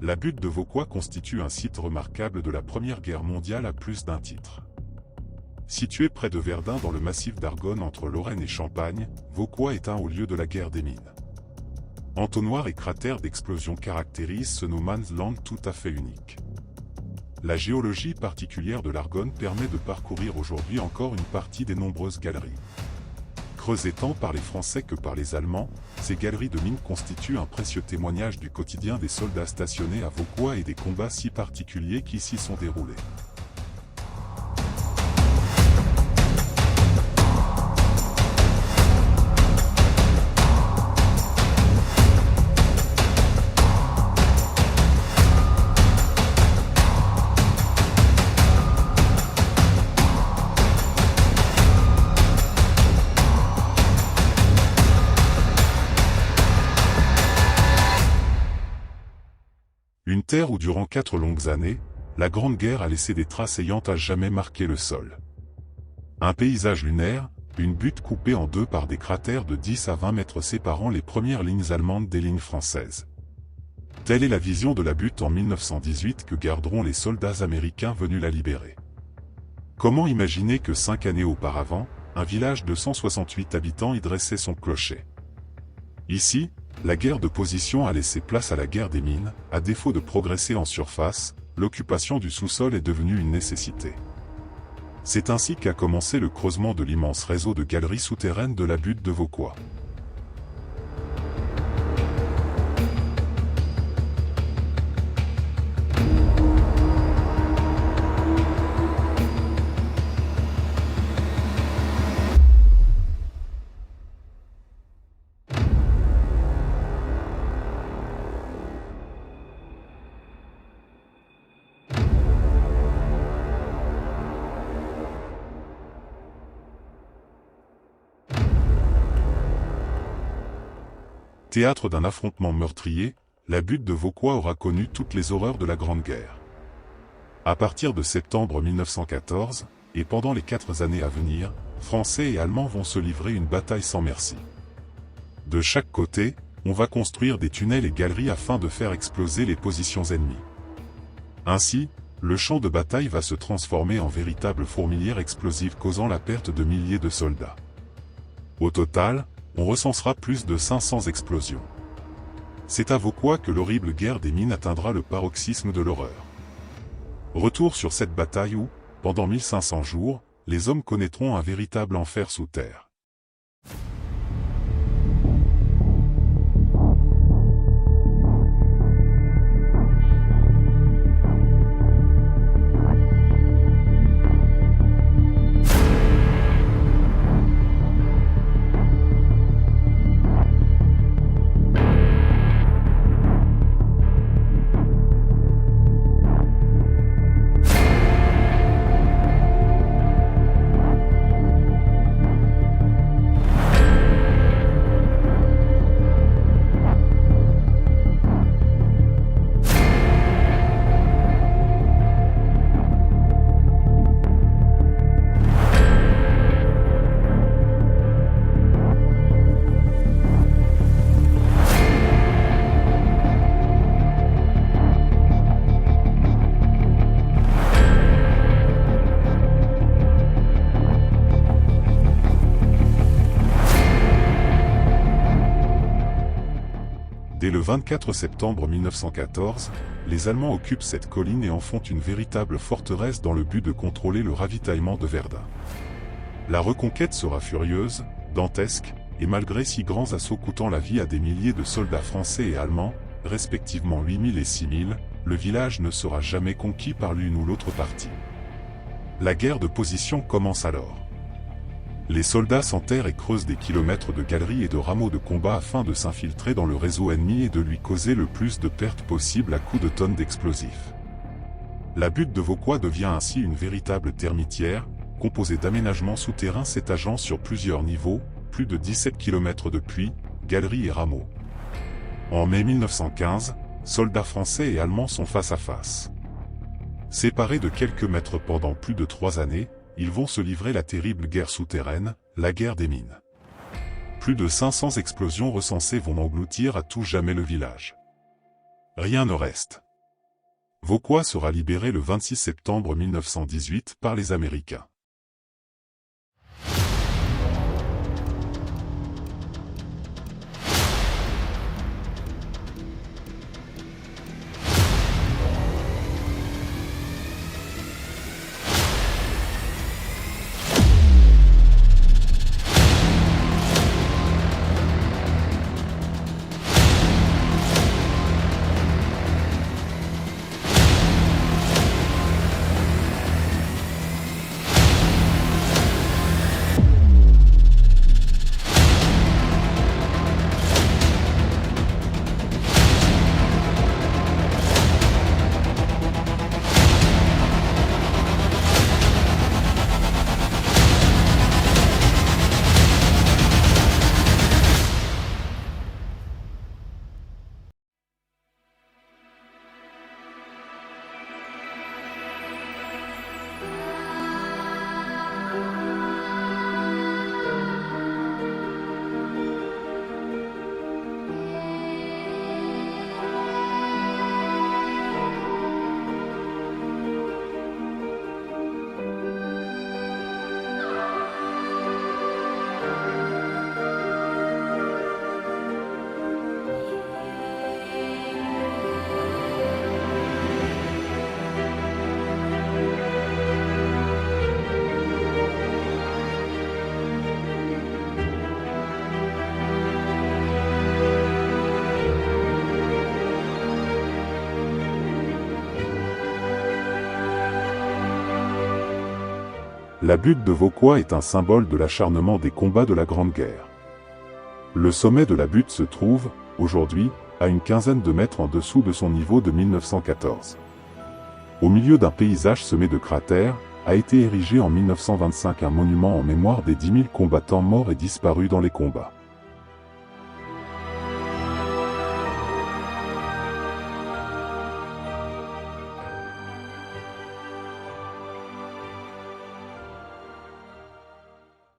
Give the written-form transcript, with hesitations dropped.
La butte de Vauquois constitue un site remarquable de la Première Guerre mondiale à plus d'un titre. Situé près de Verdun dans le massif d'Argonne entre Lorraine et Champagne, Vauquois est un haut lieu de la guerre des mines. Entonnoirs et cratères d'explosion caractérisent ce no man's land tout à fait unique. La géologie particulière de l'Argonne permet de parcourir aujourd'hui encore une partie des nombreuses galeries. Creusées tant par les Français que par les Allemands, ces galeries de mines constituent un précieux témoignage du quotidien des soldats stationnés à Vauquois et des combats si particuliers qui s'y sont déroulés. Une terre où durant 4 longues années, la Grande Guerre a laissé des traces ayant à jamais marqué le sol. Un paysage lunaire, une butte coupée en deux par des cratères de 10 à 20 mètres séparant les premières lignes allemandes des lignes françaises. Telle est la vision de la butte en 1918 que garderont les soldats américains venus la libérer. Comment imaginer que 5 années auparavant, un village de 168 habitants y dressait son clocher? Ici, la guerre de position a laissé place à la guerre des mines. À défaut de progresser en surface, l'occupation du sous-sol est devenue une nécessité. C'est ainsi qu'a commencé le creusement de l'immense réseau de galeries souterraines de la butte de Vauquois. Théâtre d'un affrontement meurtrier, la butte de Vauquois aura connu toutes les horreurs de la Grande Guerre. À partir de septembre 1914, et pendant les 4 années à venir, Français et Allemands vont se livrer une bataille sans merci. De chaque côté, on va construire des tunnels et galeries afin de faire exploser les positions ennemies. Ainsi, le champ de bataille va se transformer en véritable fourmilière explosive causant la perte de milliers de soldats. Au total, on recensera plus de 500 explosions. C'est à Vauquois que l'horrible guerre des mines atteindra le paroxysme de l'horreur. Retour sur cette bataille où, pendant 1500 jours, les hommes connaîtront un véritable enfer sous terre. Dès le 24 septembre 1914, les Allemands occupent cette colline et en font une véritable forteresse dans le but de contrôler le ravitaillement de Verdun. La reconquête sera furieuse, dantesque, et malgré 6 grands assauts coûtant la vie à des milliers de soldats français et allemands, respectivement 8000 et 6000, le village ne sera jamais conquis par l'une ou l'autre partie. La guerre de position commence alors. Les soldats s'enterrent et creusent des kilomètres de galeries et de rameaux de combat afin de s'infiltrer dans le réseau ennemi et de lui causer le plus de pertes possible à coups de tonnes d'explosifs. La butte de Vauquois devient ainsi une véritable termitière, composée d'aménagements souterrains s'étageant sur plusieurs niveaux, plus de 17 km de puits, galeries et rameaux. En mai 1915, soldats français et allemands sont face à face. Séparés de quelques mètres pendant plus de 3 années, ils vont se livrer la terrible guerre souterraine, la guerre des mines. Plus de 500 explosions recensées vont engloutir à tout jamais le village. Rien ne reste. Vauquois sera libéré le 26 septembre 1918 par les Américains. La butte de Vauquois est un symbole de l'acharnement des combats de la Grande Guerre. Le sommet de la butte se trouve, aujourd'hui, à une quinzaine de mètres en dessous de son niveau de 1914. Au milieu d'un paysage semé de cratères, a été érigé en 1925 un monument en mémoire des 10 000 combattants morts et disparus dans les combats.